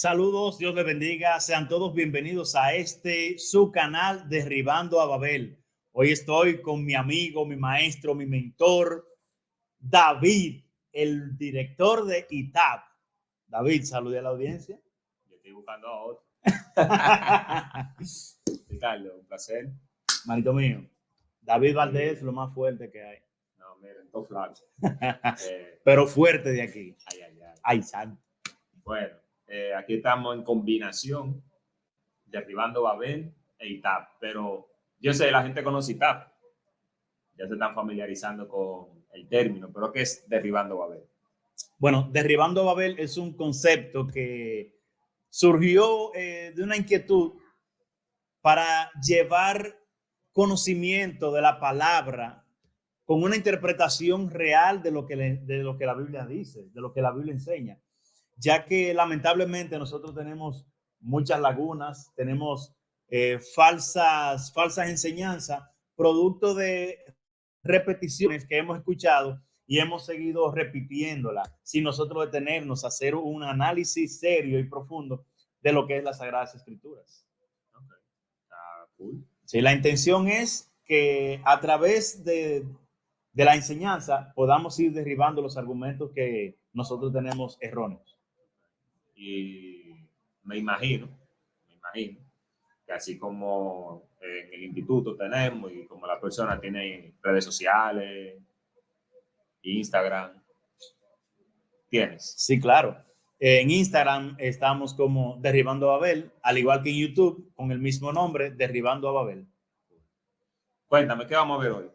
Saludos, Dios les bendiga. Sean todos bienvenidos a su canal Derribando a Babel. Hoy estoy con mi amigo, mi maestro, mi mentor, David, el director de ITAP. David, salude a la audiencia. Yo estoy buscando a otro. Ricardo, un placer. Manito mío, David Valdés, lo más fuerte que hay. No, miren, todo flaco. Pero fuerte de aquí. Ay. Ay, santo. Bueno, aquí estamos en combinación, Derribando Babel e ITAP. Pero yo sé, la gente conoce ITAP. Ya se están familiarizando con el término. ¿Pero qué es Derribando Babel? Bueno, Derribando Babel es un concepto que surgió de una inquietud para llevar conocimiento de la palabra con una interpretación real de lo que la Biblia dice, de lo que la Biblia enseña, ya que lamentablemente nosotros tenemos muchas lagunas, tenemos falsas enseñanzas, producto de repeticiones que hemos escuchado y hemos seguido repitiéndola sin nosotros detenernos a hacer un análisis serio y profundo de lo que es las Sagradas Escrituras. Okay. Cool. Sí, la intención es que a través de la enseñanza podamos ir derribando los argumentos que nosotros tenemos erróneos. Y me imagino que así como en el instituto tenemos y como la persona tiene redes sociales, Instagram, ¿tienes? Sí, claro. En Instagram estamos como Derribando a Babel, al igual que en YouTube con el mismo nombre, Derribando a Babel. Cuéntame, ¿qué vamos a ver hoy?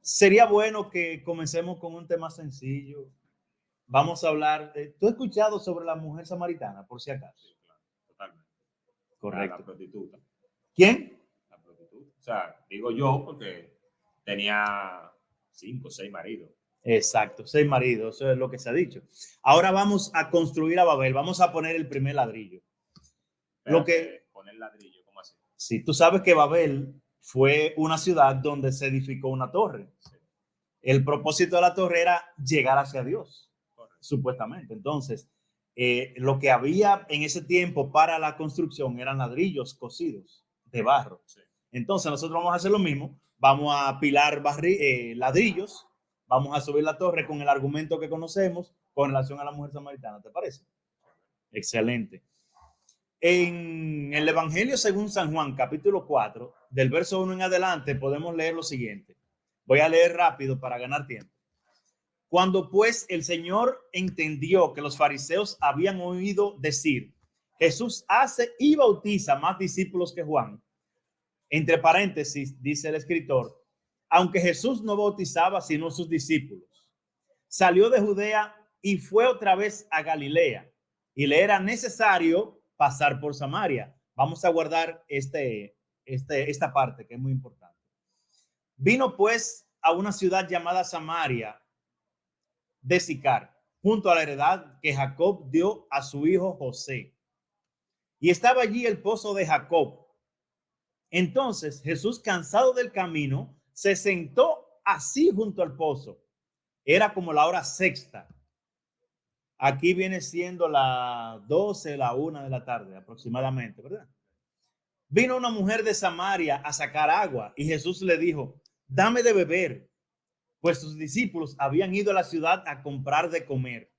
Sería bueno que comencemos con un tema sencillo. Vamos a hablar, ¿tú has escuchado sobre la mujer samaritana, por si acaso? Sí, claro, totalmente. Correcto. La prostituta. ¿Quién? La prostituta. O sea, digo yo porque tenía 5 o 6 maridos. Exacto, 6 maridos, eso es lo que se ha dicho. Ahora vamos a construir a Babel, vamos a poner el primer ladrillo. Poner ladrillo, ¿cómo así? Sí, tú sabes que Babel fue una ciudad donde se edificó una torre. Sí. El propósito de la torre era llegar hacia Dios, Correcto. Supuestamente. Entonces, lo que había en ese tiempo para la construcción eran ladrillos cocidos de barro. Sí. Entonces, nosotros vamos a hacer lo mismo, vamos a apilar ladrillos, vamos a subir la torre con el argumento que conocemos con relación a la mujer samaritana. ¿Te parece? Excelente. En el Evangelio según San Juan, capítulo 4, del verso 1 en adelante, podemos leer lo siguiente. Voy a leer rápido para ganar tiempo. Cuando pues el Señor entendió que los fariseos habían oído decir, Jesús hace y bautiza más discípulos que Juan. Entre paréntesis, dice el escritor, aunque Jesús no bautizaba sino sus discípulos. Salió de Judea y fue otra vez a Galilea y le era necesario pasar por Samaria. Vamos a guardar esta parte que es muy importante. Vino pues a una ciudad llamada Samaria de Sicar, junto a la heredad que Jacob dio a su hijo José. Y estaba allí el pozo de Jacob. Entonces Jesús, cansado del camino, se sentó así junto al pozo. Era como la hora sexta. Aquí viene siendo las 12, la 1 de la tarde aproximadamente, ¿verdad? Vino una mujer de Samaria a sacar agua y Jesús le dijo, dame de beber, pues sus discípulos habían ido a la ciudad a comprar de comer.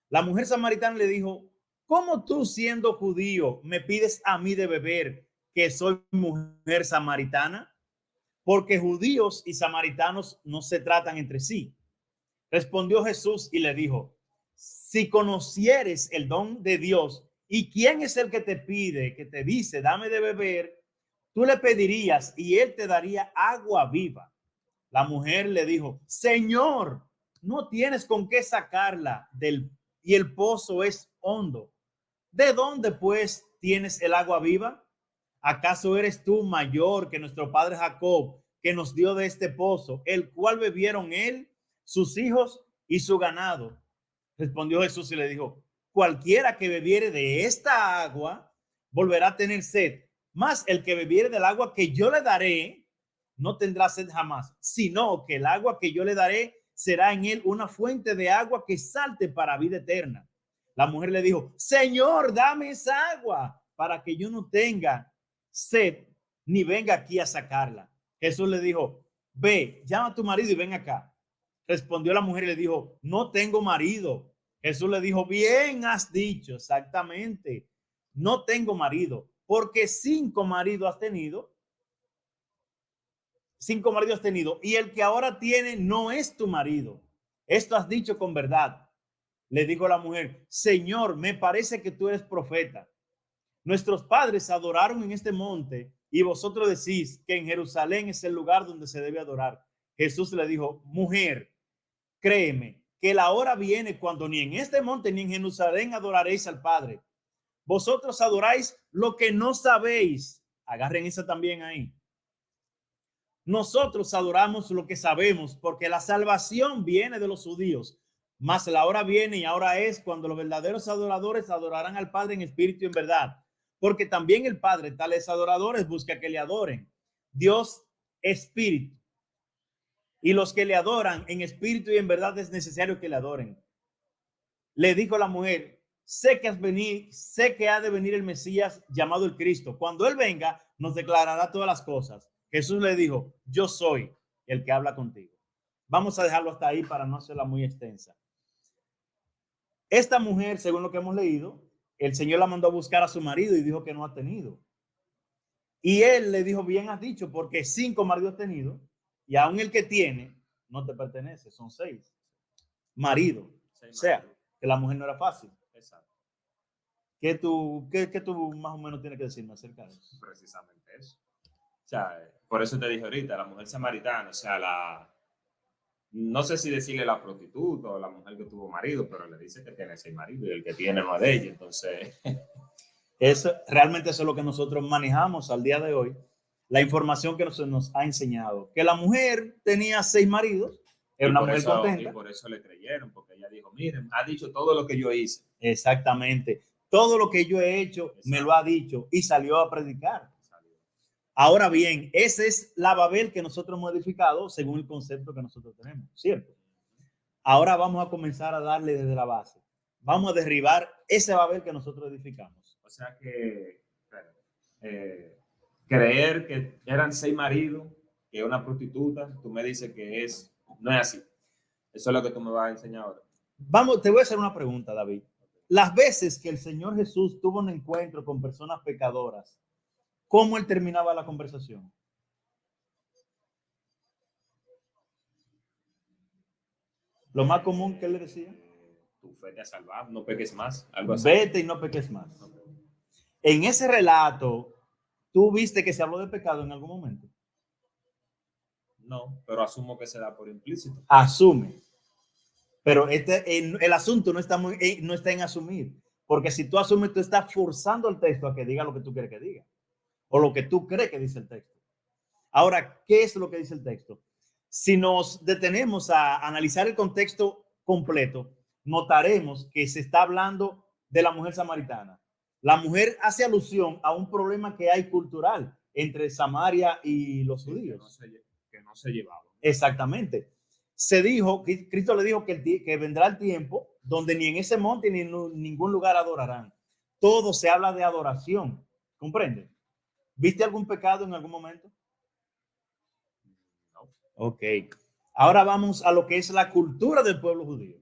La mujer samaritana le dijo, ¿cómo tú siendo judío me pides a mí de beber, que soy mujer samaritana? Porque judíos y samaritanos no se tratan entre sí. Respondió Jesús y le dijo, si conocieres el don de Dios y quién es el que te pide, que te dice, dame de beber, tú le pedirías y él te daría agua viva. La mujer le dijo, Señor, no tienes con qué sacarla y el pozo es hondo. ¿De dónde pues tienes el agua viva? ¿Acaso eres tú mayor que nuestro padre Jacob, que nos dio de este pozo, el cual bebieron él, sus hijos y su ganado? Respondió Jesús y le dijo, cualquiera que bebiere de esta agua volverá a tener sed, mas el que bebiere del agua que yo le daré no tendrá sed jamás, sino que el agua que yo le daré será en él una fuente de agua que salte para vida eterna. La mujer le dijo, Señor, dame esa agua para que yo no tenga sed ni venga aquí a sacarla. Jesús le dijo, ve, llama a tu marido y ven acá. Respondió la mujer y le dijo, no tengo marido. Jesús le dijo, bien has dicho, exactamente, no tengo marido, porque 5 maridos has tenido. 5 maridos has tenido y el que ahora tiene no es tu marido. Esto has dicho con verdad. Le dijo la mujer, Señor, me parece que tú eres profeta. Nuestros padres adoraron en este monte y vosotros decís que en Jerusalén es el lugar donde se debe adorar. Jesús le dijo, mujer, créeme que la hora viene cuando ni en este monte ni en Jerusalén adoraréis al Padre. Vosotros adoráis lo que no sabéis. Agarren esa también ahí. Nosotros adoramos lo que sabemos porque la salvación viene de los judíos. Mas la hora viene y ahora es cuando los verdaderos adoradores adorarán al Padre en espíritu y en verdad. Porque también el Padre, tales adoradores, busca que le adoren. Dios espíritu. Y los que le adoran en espíritu y en verdad es necesario que le adoren. Le dijo la mujer, sé que ha de venir el Mesías llamado el Cristo. Cuando él venga, nos declarará todas las cosas. Jesús le dijo, yo soy el que habla contigo. Vamos a dejarlo hasta ahí para no hacerla muy extensa. Esta mujer, según lo que hemos leído, el Señor la mandó a buscar a su marido y dijo que no ha tenido. Y él le dijo, bien has dicho, porque 5 maridos ha tenido y aún el que tiene no te pertenece, son 6 maridos. O sea, que la mujer no era fácil. Exacto. ¿Qué tú más o menos tienes que decirme acerca de eso? Precisamente eso. O sea, por eso te dije ahorita, la mujer samaritana, o sea, no sé si decirle la prostituta o la mujer que tuvo marido, pero le dice que tiene 6 maridos y el que tiene no es de ella. Entonces, realmente eso es lo que nosotros manejamos al día de hoy. La información que nos ha enseñado. Que la mujer tenía 6 maridos, era una mujer contenta. Y por eso le creyeron, porque ella dijo, miren, ha dicho todo lo que yo hice. Exactamente. Todo lo que yo he hecho, me lo ha dicho y salió a predicar. Ahora bien, esa es la Babel que nosotros hemos modificado según el concepto que nosotros tenemos, ¿cierto? Ahora vamos a comenzar a darle desde la base. Vamos a derribar ese Babel que nosotros edificamos. O sea que creer que eran 6 maridos, que una prostituta, tú me dices que no es así. Eso es lo que tú me vas a enseñar ahora. Te voy a hacer una pregunta, David. Las veces que el Señor Jesús tuvo un encuentro con personas pecadoras, ¿cómo él terminaba la conversación? Lo más común que él le decía. Tu fe te ha salvado, no peques más. Algo así. Vete y no peques más. Okay. En ese relato, ¿tú viste que se habló de pecado en algún momento? No, pero asumo que se da por implícito. Asume. Pero el asunto no está en asumir. Porque si tú asumes, tú estás forzando el texto a que diga lo que tú quieres que diga. O lo que tú crees que dice el texto. Ahora, ¿qué es lo que dice el texto? Si nos detenemos a analizar el contexto completo, notaremos que se está hablando de la mujer samaritana. La mujer hace alusión a un problema que hay cultural entre Samaria y los judíos. Que no se llevaba. Exactamente. Se dijo, Cristo le dijo que vendrá el tiempo donde ni en ese monte ni en ningún lugar adorarán. Todo se habla de adoración. ¿Comprende? ¿Viste algún pecado en algún momento? No. Ok. Ahora vamos a lo que es la cultura del pueblo judío.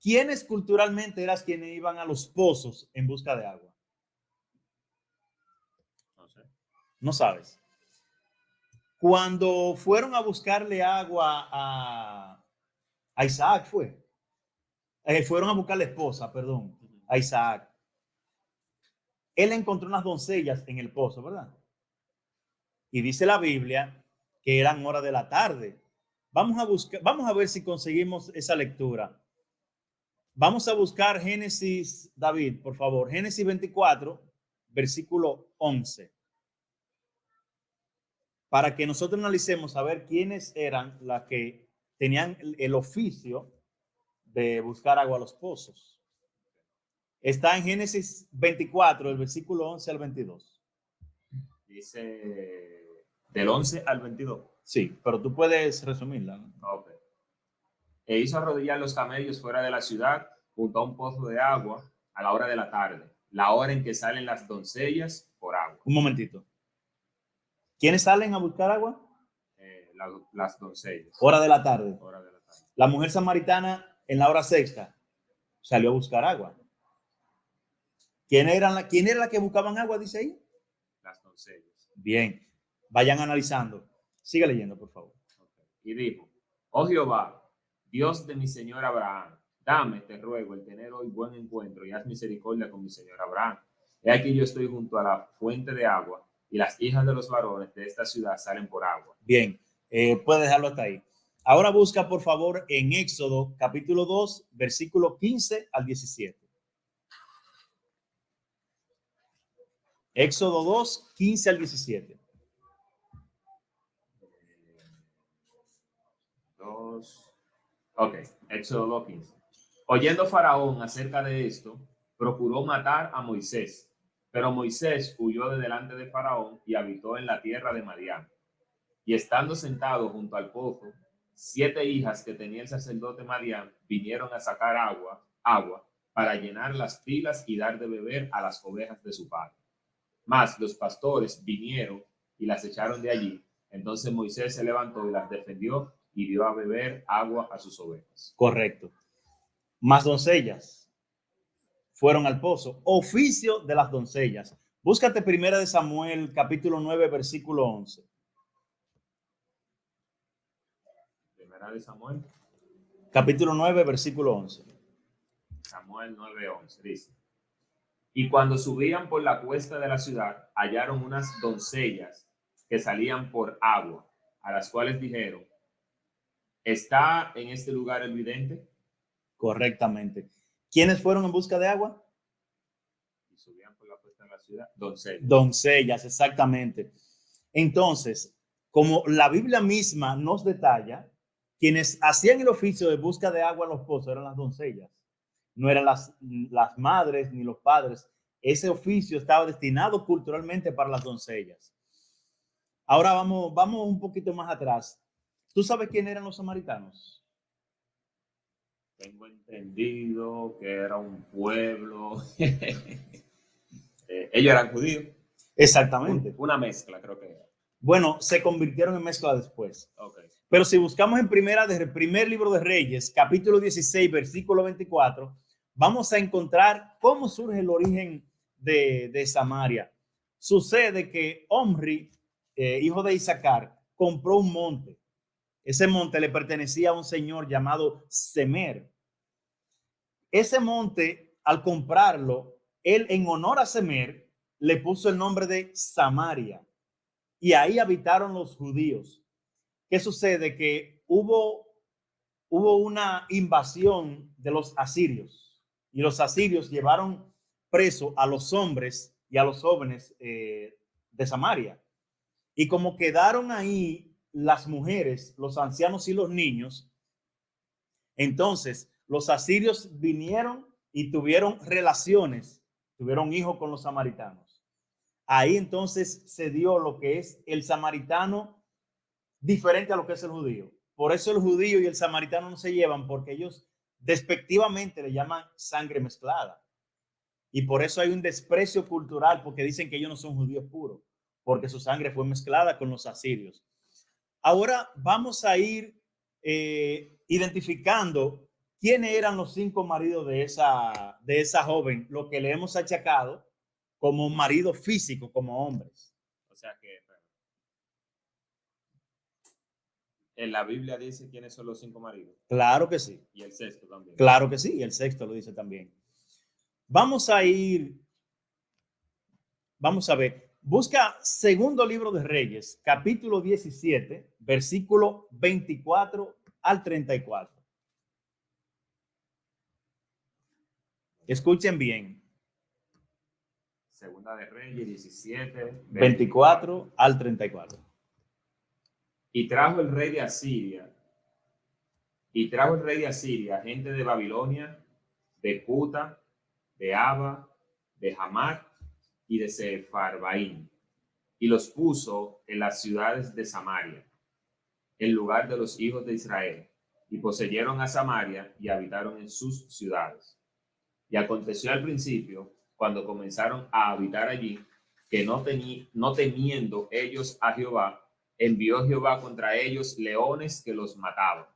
¿Quiénes culturalmente eran quienes iban a los pozos en busca de agua? No sé. No sabes. Cuando fueron a buscarle agua a Isaac, fueron a buscar la esposa, perdón, a Isaac. Él encontró unas doncellas en el pozo, ¿verdad? Y dice la Biblia que eran horas de la tarde. Vamos a ver si conseguimos esa lectura. Vamos a buscar Génesis, David, por favor. Génesis 24, versículo 11. Para que nosotros analicemos a ver quiénes eran las que tenían el oficio de buscar agua a los pozos. Está en Génesis 24, el versículo 11 al 22. Dice del 11 al 22. Sí, pero tú puedes resumirla, ¿no? Ok. E hizo arrodillar los camellos fuera de la ciudad, junto a un pozo de agua, a la hora de la tarde, la hora en que salen las doncellas por agua. Un momentito. ¿Quiénes salen a buscar agua? Las doncellas. Hora de la tarde. Hora de la tarde. La mujer samaritana en la hora sexta salió a buscar agua. ¿Quién era la que buscaban agua, dice ahí? Las doncellas. Bien, vayan analizando. Sigue leyendo, por favor. Okay. Y dijo, oh Jehová, Dios de mi señor Abraham, dame, te ruego, el tener hoy buen encuentro y haz misericordia con mi señor Abraham. He aquí yo estoy junto a la fuente de agua y las hijas de los varones de esta ciudad salen por agua. Bien, puedes dejarlo hasta ahí. Ahora busca, por favor, en Éxodo, capítulo 2, versículo 15 al 17. Éxodo 2, 15 al 17. Ok, Éxodo 2, 15. Oyendo Faraón acerca de esto, procuró matar a Moisés, pero Moisés huyó de delante de Faraón y habitó en la tierra de Madián. Y estando sentado junto al pozo, 7 hijas que tenía el sacerdote Madián vinieron a sacar agua para llenar las pilas y dar de beber a las ovejas de su padre. Mas los pastores vinieron y las echaron de allí. Entonces Moisés se levantó y las defendió y dio a beber agua a sus ovejas. Correcto. Más doncellas fueron al pozo. Oficio de las doncellas. Búscate primera de Samuel, capítulo 9, versículo 11. Primera de Samuel. Capítulo 9, versículo 11. Samuel 9, 11 dice. Y cuando subían por la cuesta de la ciudad, hallaron unas doncellas que salían por agua, a las cuales dijeron, ¿está en este lugar el vidente? Correctamente. ¿Quiénes fueron en busca de agua? Y subían por la cuesta de la ciudad, doncellas. Doncellas, exactamente. Entonces, como la Biblia misma nos detalla, quienes hacían el oficio de busca de agua en los pozos eran las doncellas. No eran las madres ni los padres. Ese oficio estaba destinado culturalmente para las doncellas. Ahora vamos un poquito más atrás. ¿Tú sabes quién eran los samaritanos? Tengo entendido que era un pueblo. Ellos eran judíos. Exactamente. Una mezcla, creo que era. Bueno, se convirtieron en mezcla después. Okay. Pero si buscamos en primer libro de Reyes, capítulo 16, versículo 24, vamos a encontrar cómo surge el origen de Samaria. Sucede que Omri, hijo de Isaacar, compró un monte. Ese monte le pertenecía a un señor llamado Semer. Ese monte, al comprarlo, él en honor a Semer, le puso el nombre de Samaria. Y ahí habitaron los judíos. ¿Qué sucede? Que hubo una invasión de los asirios y los asirios llevaron preso a los hombres y a los jóvenes de Samaria. Y como quedaron ahí las mujeres, los ancianos y los niños, entonces los asirios vinieron y tuvieron relaciones, tuvieron hijos con los samaritanos. Ahí entonces se dio lo que es el samaritano diferente a lo que es el judío. Por eso el judío y el samaritano no se llevan, porque ellos despectivamente le llaman sangre mezclada. Y por eso hay un desprecio cultural, porque dicen que ellos no son judíos puros, porque su sangre fue mezclada con los asirios. Ahora vamos a ir identificando quiénes eran los 5 maridos de esa joven, lo que le hemos achacado como marido físico, como hombres. O sea que en la Biblia dice quiénes son los 5 maridos. Claro que sí. Y el sexto también. Claro que sí, y el sexto lo dice también. Vamos a ver. Busca segundo libro de Reyes, capítulo 17, versículo 24 al 34. Escuchen bien. Segunda de Reyes 17, 24 al 34. Y trajo el rey de Asiria gente de Babilonia, de Cuta, de Aba, de Hamat y de Sefarbaim, y los puso en las ciudades de Samaria, en lugar de los hijos de Israel, y poseyeron a Samaria y habitaron en sus ciudades. Y aconteció al principio, cuando comenzaron a habitar allí, que no temiendo ellos a Jehová, envió Jehová contra ellos leones que los mataban.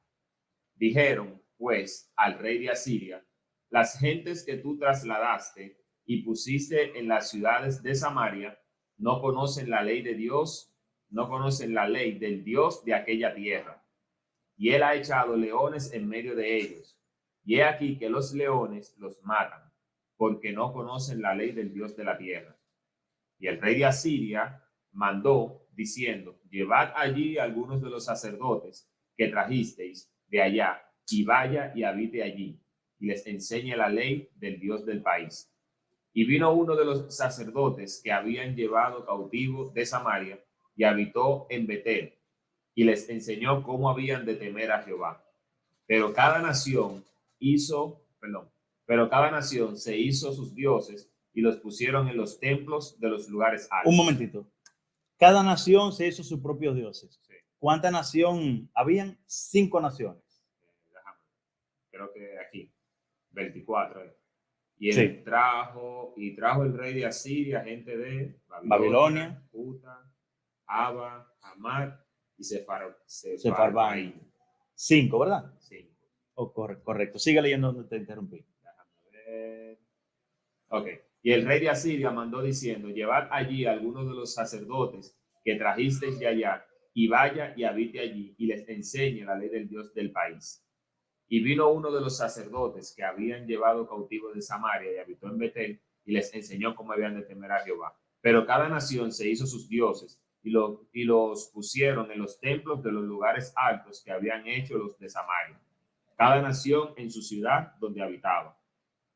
Dijeron, pues, al rey de Asiria: las gentes que tú trasladaste y pusiste en las ciudades de Samaria no conocen la ley de Dios, no conocen la ley del Dios de aquella tierra. Y él ha echado leones en medio de ellos. Y he aquí que los leones los matan, porque no conocen la ley del Dios de la tierra. Y el rey de Asiria mandó, diciendo: llevad allí algunos de los sacerdotes que trajisteis de allá, y vaya y habite allí, y les enseñe la ley del Dios del país. Y vino uno de los sacerdotes que habían llevado cautivo de Samaria, y habitó en Betel, y les enseñó cómo habían de temer a Jehová. Pero cada nación se hizo sus dioses, y los pusieron en los templos de los lugares altos. Un momentito. Cada nación se hizo sus propios dioses. Sí. ¿Cuánta nación habían? 5 naciones. Creo que aquí, 24. Y Sí. él trajo el rey de Asiria gente de Babilonia, Cuta, Aba, Hamad y Sefarvaim. 5, ¿verdad? 5. Oh, correcto. Sigue leyendo donde te interrumpí. Déjame ver. Ok. Y el rey de Asiria mandó diciendo: llevad allí a algunos de los sacerdotes que trajisteis de allá, y vaya y habite allí, y les enseñe la ley del Dios del país. Y vino uno de los sacerdotes que habían llevado cautivo de Samaria y habitó en Betel, y les enseñó cómo habían de temer a Jehová. Pero cada nación se hizo sus dioses, y los pusieron en los templos de los lugares altos que habían hecho los de Samaria, cada nación en su ciudad donde habitaba.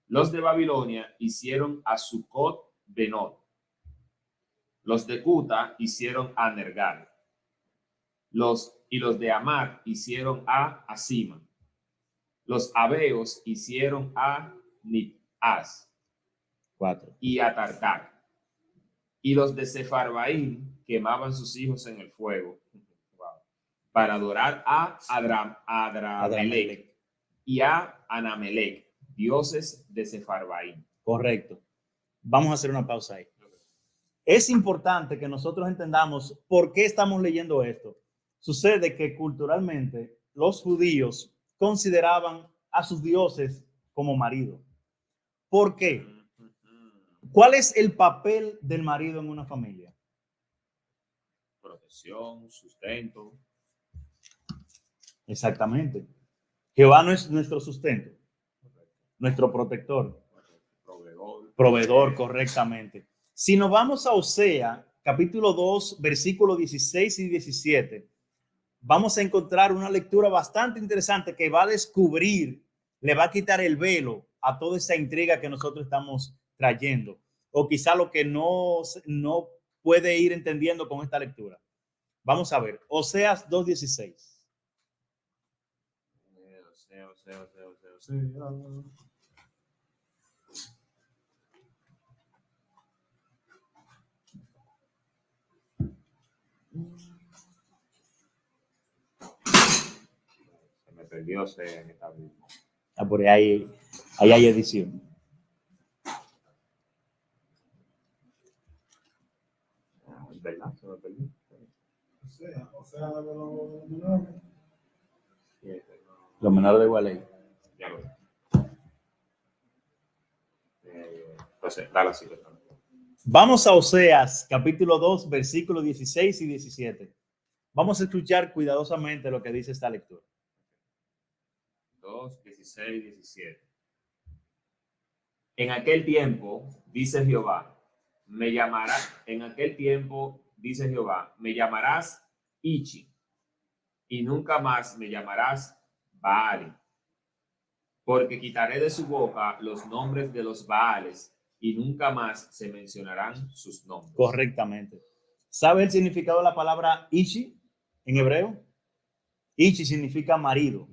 Los de Babilonia hicieron a Sucot Benot. Los de Cuta hicieron a Nergal. Los de Amad hicieron a Asima. Los abeos hicieron a Nipaz 4. y a Tartak. Y los de Sefarvaim quemaban sus hijos en el fuego para adorar a Adramelech y a Anamelech, dioses de Sefarvaim. Correcto. Vamos a hacer una pausa ahí. Es importante que nosotros entendamos por qué estamos leyendo esto. Sucede que culturalmente los judíos consideraban a sus dioses como marido. ¿Por qué? ¿Cuál es el papel del marido en una familia? Protección, sustento. Exactamente. Jehová no es nuestro sustento, nuestro protector. Proveedor, correctamente. Si nos vamos a Oseas, capítulo 2, versículos 16 y 17, vamos a encontrar una lectura bastante interesante que va a descubrir, le va a quitar el velo a toda esa intriga que nosotros estamos trayendo, o quizá lo que no puede ir entendiendo con esta lectura. Vamos a ver, Oseas 2:16. Se me perdió en esta Biblia. Por ahí hay edición. ¿Verdad? Se me perdió. Los menores de Gualey. Ya lo veo. Entonces, dale así. Vamos a Oseas, capítulo 2, versículos 16 y 17. Vamos a escuchar cuidadosamente lo que dice esta lectura. 2, 16, 17. En aquel tiempo, dice Jehová, me llamarás Ichi, y nunca más me llamarás Baali, porque quitaré de su boca los nombres de los Baales, y nunca más se mencionarán sus nombres. Correctamente. ¿Sabe el significado de la palabra Ichi en hebreo? Ichi significa marido.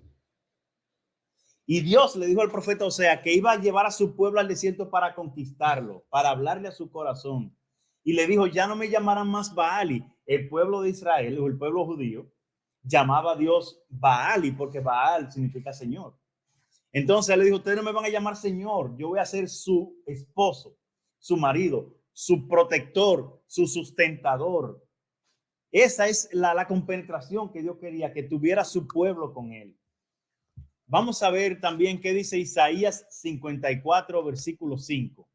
Y Dios le dijo al profeta Oseas que iba a llevar a su pueblo al desierto para conquistarlo, para hablarle a su corazón. Y le dijo, ya no me llamarán más Baali. El pueblo de Israel, o el pueblo judío, llamaba a Dios Baali, porque Baal significa Señor. Entonces él le dijo, ustedes no me van a llamar Señor, yo voy a ser su esposo, su marido, su protector, su sustentador. Esa es la compenetración que Dios quería, que tuviera su pueblo con él. Vamos a ver también qué dice Isaías 54, versículo 5.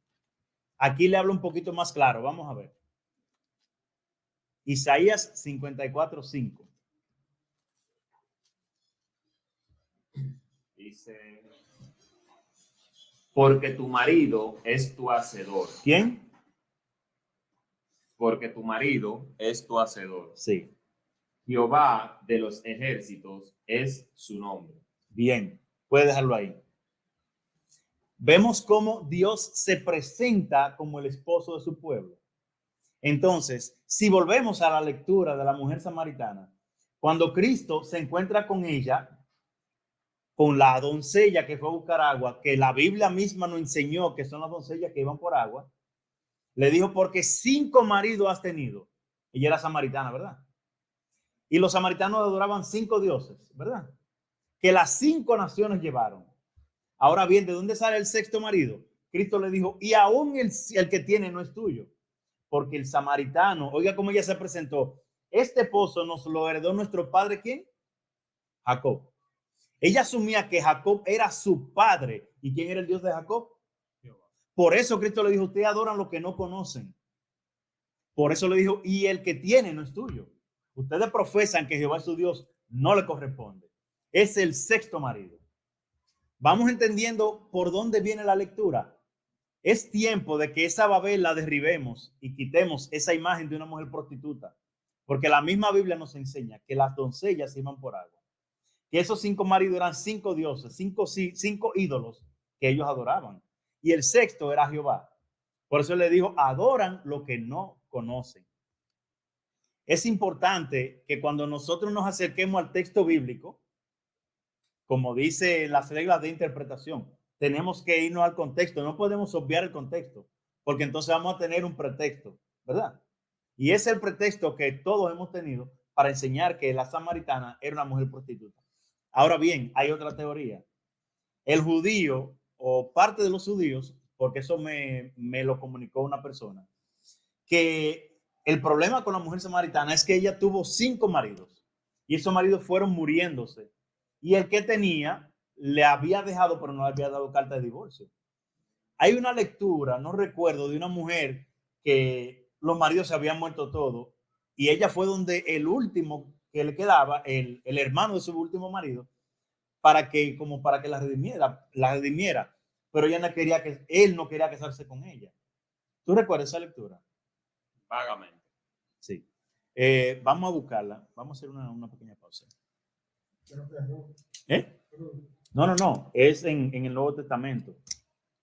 Aquí le hablo un poquito más claro. Vamos a ver. Isaías 54, 5. Dice, porque tu marido es tu hacedor. ¿Quién? Porque tu marido es tu hacedor. Sí. Jehová de los ejércitos es su nombre. Bien, puede dejarlo ahí. Vemos cómo Dios se presenta como el esposo de su pueblo. Entonces, si volvemos a la lectura de la mujer samaritana, cuando Cristo se encuentra con ella, con la doncella que fue a buscar agua, que la Biblia misma nos enseñó que son las doncellas que iban por agua, le dijo, porque 5 maridos has tenido. Ella era samaritana, ¿verdad? Y los samaritanos adoraban 5 dioses, ¿verdad? Que las 5 naciones llevaron. Ahora bien, ¿de dónde sale el 6º marido? Cristo le dijo, y aún el que tiene no es tuyo. Porque el samaritano, oiga cómo ella se presentó, este pozo nos lo heredó nuestro padre, ¿quién? Jacob. Ella asumía que Jacob era su padre. ¿Y quién era el Dios de Jacob? Por eso Cristo le dijo, ustedes adoran lo que no conocen. Por eso le dijo, y el que tiene no es tuyo. Ustedes profesan que Jehová es su Dios, no le corresponde. Es el 6º marido. Vamos entendiendo por dónde viene la lectura. Es tiempo de que esa Babel la derribemos y quitemos esa imagen de una mujer prostituta. Porque la misma Biblia nos enseña que las doncellas iban por agua. Que esos 5 maridos eran 5 dioses, 5 ídolos que ellos adoraban. Y el 6º era Jehová. Por eso le dijo, adoran lo que no conocen. Es importante que cuando nosotros nos acerquemos al texto bíblico, como dice las reglas de interpretación, tenemos que irnos al contexto. No podemos obviar el contexto, porque entonces vamos a tener un pretexto, ¿verdad? Y es el pretexto que todos hemos tenido para enseñar que la samaritana era una mujer prostituta. Ahora bien, hay otra teoría. El judío o parte de los judíos, porque eso me lo comunicó una persona, que el problema con la mujer samaritana es que ella tuvo 5 maridos y esos maridos fueron muriéndose. Y el que tenía le había dejado, pero no le había dado carta de divorcio. Hay una lectura, no recuerdo, de una mujer que los maridos se habían muerto todos y ella fue donde el último que le quedaba, el hermano de su último marido, para que la redimiera, pero ella no quería él no quería casarse con ella. ¿Tú recuerdas esa lectura? Vagamente. Sí. Vamos a buscarla. Vamos a hacer una pequeña pausa. ¿Eh? No. Es en el Nuevo Testamento.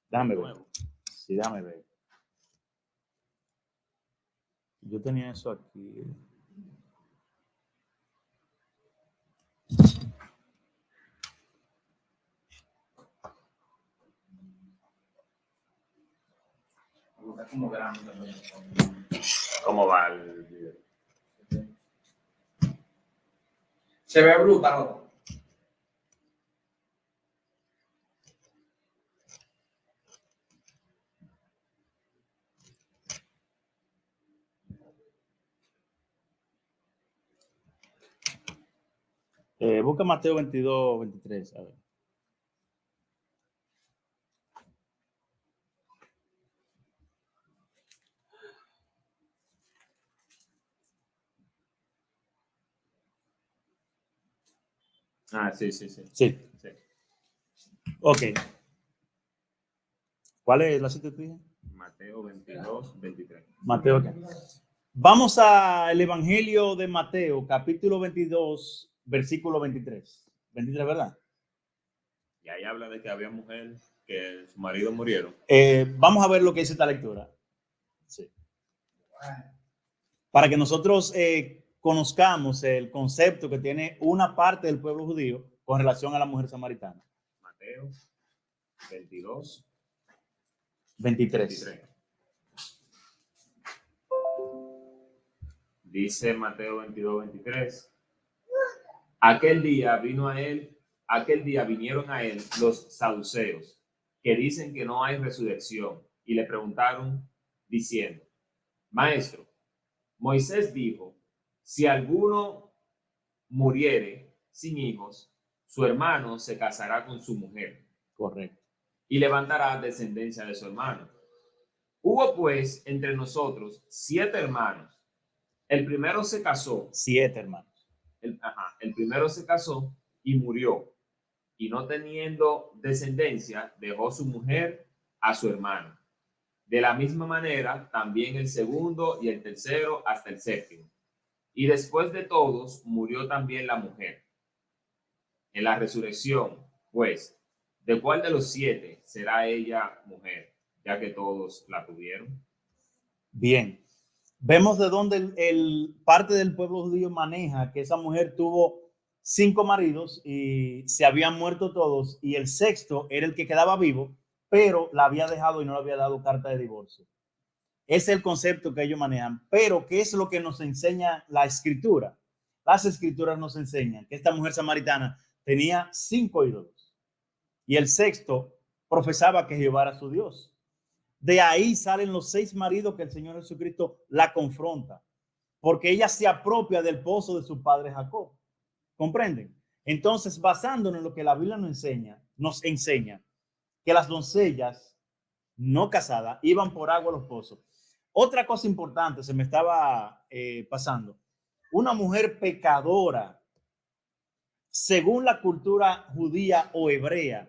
Déjame ver. Sí, déjame ver. Yo tenía eso aquí. Como grande. ¿Cómo va el video? Se ve brutal. Busca Mateo 22, 23. A ver. Sí. Sí. Ok. ¿Cuál es la cita que dije? Mateo 22, 23. Mateo. Okay. Vamos al Evangelio de Mateo, capítulo 22, versículo 23. 23, ¿verdad? Y ahí habla de que había mujeres que su marido murieron. Vamos a ver lo que dice esta lectura. Sí. Para que nosotros conozcamos el concepto que tiene una parte del pueblo judío con relación a la mujer samaritana. Mateo 22, 23. Dice Mateo 22, 23. Aquel día vino a él aquel día vinieron a él los saduceos, que dicen que no hay resurrección, y le preguntaron diciendo: Maestro, Moisés dijo, si alguno muriere sin hijos, su hermano se casará con su mujer Correcto. y levantará descendencia de su hermano. Hubo pues entre nosotros 7 hermanos. El primero se casó. 7 hermanos. El primero se casó y murió. Y no teniendo descendencia, dejó su mujer a su hermano. De la misma manera, también el segundo y el tercero hasta el séptimo. Y después de todos, murió también la mujer. En la resurrección, pues, ¿de cuál de los 7 será ella mujer, ya que todos la tuvieron? Bien. Vemos de dónde parte del pueblo judío maneja que esa mujer tuvo 5 maridos y se habían muerto todos, y el sexto era el que quedaba vivo, pero la había dejado y no le había dado carta de divorcio. Ese es el concepto que ellos manejan. Pero ¿qué es lo que nos enseña la escritura? Las escrituras nos enseñan que esta mujer samaritana tenía 5 ídolos y el sexto profesaba que Jehová era su Dios. De ahí salen los 6 maridos que el Señor Jesucristo la confronta, porque ella se apropia del pozo de su padre Jacob. ¿Comprenden? Entonces, basándonos en lo que la Biblia nos enseña que las doncellas no casadas iban por agua a los pozos. Otra cosa importante se me estaba pasando. Una mujer pecadora, según la cultura judía o hebrea,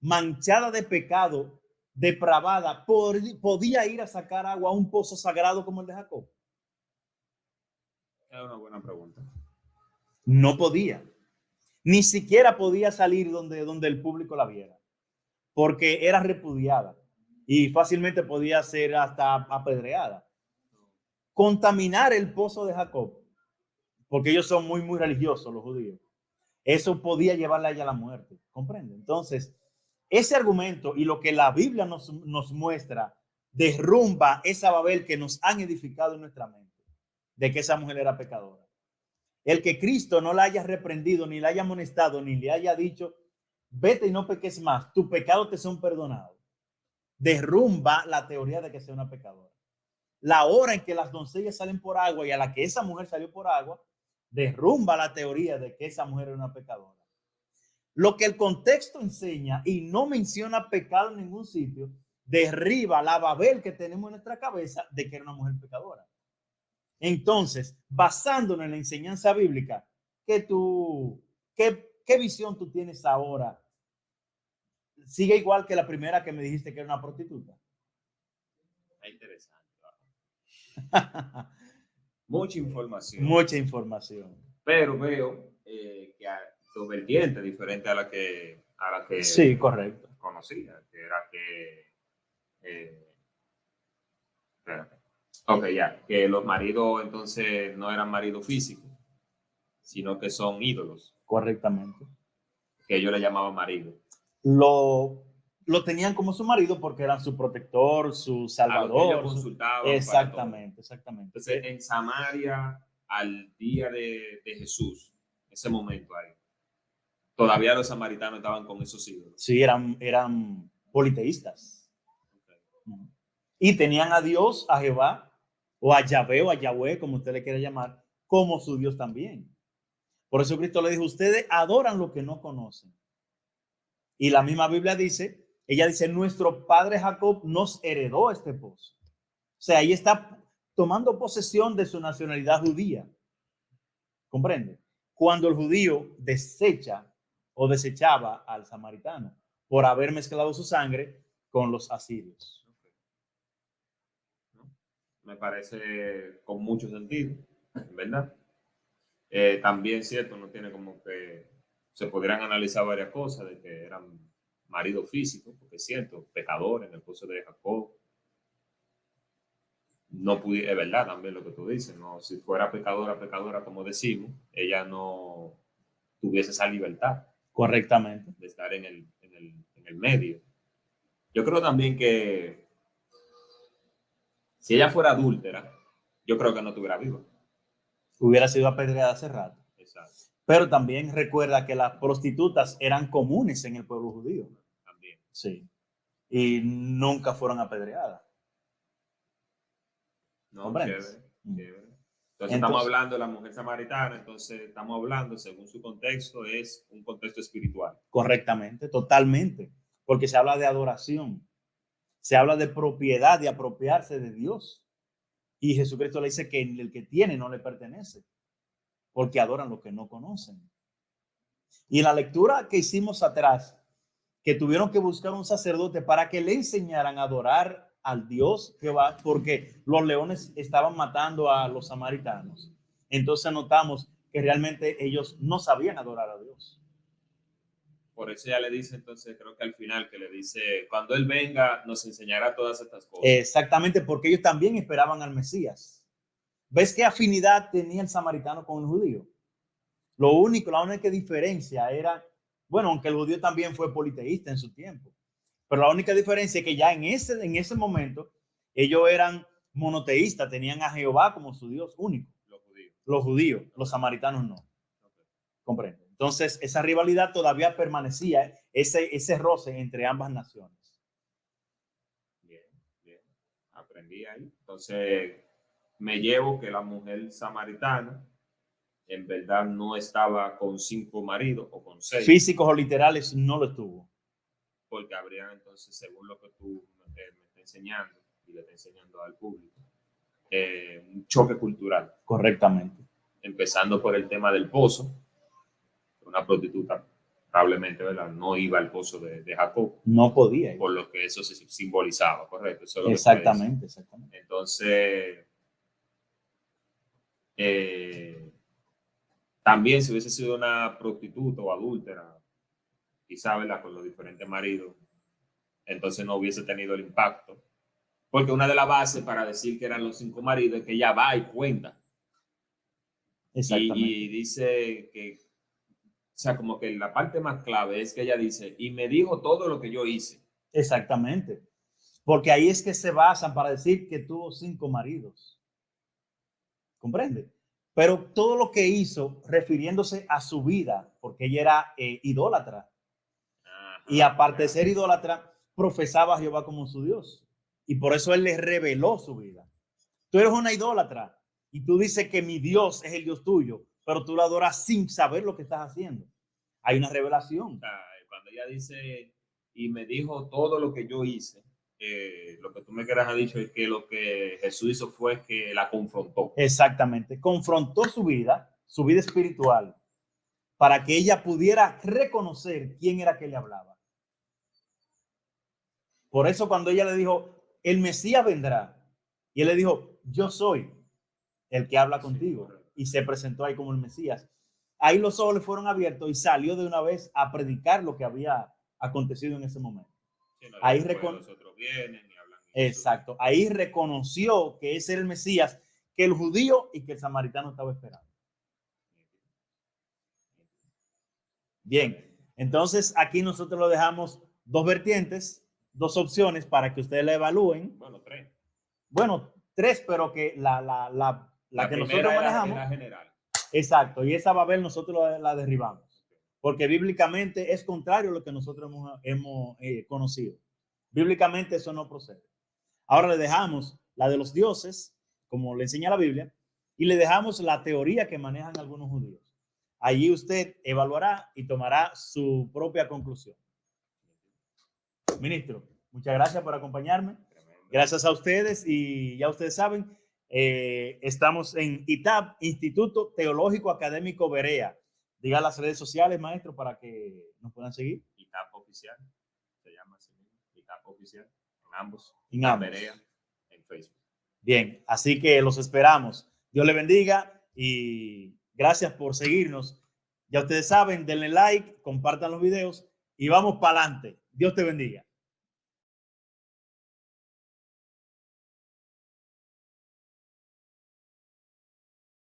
manchada de pecado, depravada, podía ir a sacar agua a un pozo sagrado como el de Jacob. Es una buena pregunta. No podía. Ni siquiera podía salir donde el público la viera, porque era repudiada y fácilmente podía ser hasta apedreada. Contaminar el pozo de Jacob, porque ellos son muy, muy religiosos, los judíos, eso podía llevarla a ella a la muerte. ¿Comprende? Entonces, ese argumento y lo que la Biblia nos muestra derrumba esa Babel que nos han edificado en nuestra mente, de que esa mujer era pecadora. El que Cristo no la haya reprendido, ni la haya amonestado, ni le haya dicho, vete y no peques más, tus pecados te son perdonados, derrumba la teoría de que sea una pecadora. La hora en que las doncellas salen por agua y a la que esa mujer salió por agua, derrumba la teoría de que esa mujer era una pecadora. Lo que el contexto enseña y no menciona pecado en ningún sitio, derriba la Babel que tenemos en nuestra cabeza de que era una mujer pecadora. Entonces, basándonos en la enseñanza bíblica, ¿qué visión tú tienes ahora? ¿Sigue igual que la primera que me dijiste que era una prostituta? Es interesante. Mucha información. Mucha información. Pero veo que hay dos vertientes diferentes a la que Sí, correcto. conocía, que era que los maridos entonces no eran maridos físicos, sino que son ídolos, Correctamente. que ellos le llamaban marido. Lo tenían como su marido porque eran su protector, su salvador. Ellos consultaban. Exactamente. Entonces, en Samaria, al día de Jesús, ese momento ahí, todavía los samaritanos estaban con esos ídolos. Sí, eran politeístas. Okay. Y tenían a Dios, a Jehová, o a Yahvé, o a Yahweh, como usted le quiera llamar, como su Dios también. Por eso Cristo le dijo, ustedes adoran lo que no conocen. Y la misma Biblia dice, ella dice, nuestro padre Jacob nos heredó este pozo. O sea, ahí está tomando posesión de su nacionalidad judía. ¿Comprende? Cuando el judío desecha o desechaba al samaritano por haber mezclado su sangre con los asirios. Me parece con mucho sentido, ¿verdad? También cierto, no tiene como que se podrían analizar varias cosas de que eran maridos físicos, porque es cierto, pecadores en el pozo de Jacob. No pudiera, es verdad también lo que tú dices, no, si fuera pecadora, como decimos, ella no tuviese esa libertad. Correctamente. De estar en el medio. Yo creo también que si ella fuera adúltera, yo creo que no estuviera viva. Hubiera sido apedreada hace rato. Exacto. Pero también recuerda que las prostitutas eran comunes en el pueblo judío. También. Sí. Y nunca fueron apedreadas. No, ¿Comprendes? chévere. Entonces estamos hablando de la mujer samaritana, entonces estamos hablando, según su contexto, es un contexto espiritual. Correctamente, totalmente. Porque se habla de adoración. Se habla de propiedad, de apropiarse de Dios. Y Jesucristo le dice que el que tiene no le pertenece, porque adoran lo que no conocen. Y en la lectura que hicimos atrás, que tuvieron que buscar un sacerdote para que le enseñaran a adorar al Dios Jehová, porque los leones estaban matando a los samaritanos. Entonces notamos que realmente ellos no sabían adorar a Dios. Por eso ya le dice, entonces creo que al final, que le dice, cuando Él venga, nos enseñará todas estas cosas. Exactamente, porque ellos también esperaban al Mesías. ¿Ves qué afinidad tenía el samaritano con el judío? La única diferencia era, bueno, aunque el judío también fue politeísta en su tiempo, pero la única diferencia es que ya en ese momento ellos eran monoteístas, tenían a Jehová como su Dios único. Los judíos, los samaritanos no. Okay. Comprende. Entonces, esa rivalidad todavía permanecía, ese roce entre ambas naciones. Bien. Aprendí ahí. Entonces, me llevo que la mujer samaritana en verdad no estaba con 5 maridos o con 6. Físicos o literales no lo tuvo. Porque habría entonces, según lo que tú me estás enseñando y le estás enseñando al público, un choque cultural. Correctamente. Empezando por el tema del pozo. Una prostituta probablemente, ¿verdad?, no iba al pozo de Jacob. No podía ir. Por lo que eso se simbolizaba, ¿correcto? Eso es lo exactamente. Entonces, también si hubiese sido una prostituta o adúltera, quizá, ¿verdad?, con los diferentes maridos, entonces no hubiese tenido el impacto. Porque una de las bases para decir que eran los 5 maridos es que ella va y cuenta. Exactamente. Y dice que, o sea, como que la parte más clave es que ella dice, y me dijo todo lo que yo hice. Exactamente. Porque ahí es que se basan para decir que tuvo 5 maridos. ¿Comprende? Pero todo lo que hizo refiriéndose a su vida, porque ella era idólatra. Ajá, y aparte de ser idólatra, profesaba a Jehová como su Dios. Y por eso él le reveló su vida. Tú eres una idólatra y tú dices que mi Dios es el Dios tuyo, pero tú lo adoras sin saber lo que estás haciendo. Hay una revelación. Cuando ella dice, y me dijo todo lo que yo hice, lo que tú me quieras ha dicho es que lo que Jesús hizo fue que la confrontó. Exactamente. Confrontó su vida espiritual, para que ella pudiera reconocer quién era que le hablaba. Por eso cuando ella le dijo, el Mesías vendrá, y él le dijo, yo soy el que habla contigo, y se presentó ahí como el Mesías. Ahí los ojos le fueron abiertos y salió de una vez a predicar lo que había acontecido en ese momento. Sí, no, ahí exacto. Ahí reconoció que ese era el Mesías, que el judío y que el samaritano estaba esperando. Bien, entonces aquí nosotros lo dejamos 2 vertientes, 2 opciones para que ustedes la evalúen. Bueno, 3. Bueno, 3, pero que la que nosotros manejamos. La general. Exacto, y esa Babel nosotros la derribamos. Porque bíblicamente es contrario a lo que nosotros hemos conocido. Bíblicamente eso no procede. Ahora le dejamos la de los dioses, como le enseña la Biblia, y le dejamos la teoría que manejan algunos judíos. Allí usted evaluará y tomará su propia conclusión. Ministro, muchas gracias por acompañarme. Gracias a ustedes y ya ustedes saben, estamos en ITAB, Instituto Teológico Académico Berea. Diga las redes sociales, maestro, para que nos puedan seguir. ITAB Oficial, se llama así, ITAB Oficial, en ambos. En ambos. Berea, en Facebook. Bien, así que los esperamos. Dios le bendiga y gracias por seguirnos. Ya ustedes saben, denle like, compartan los videos y vamos para adelante. Dios te bendiga.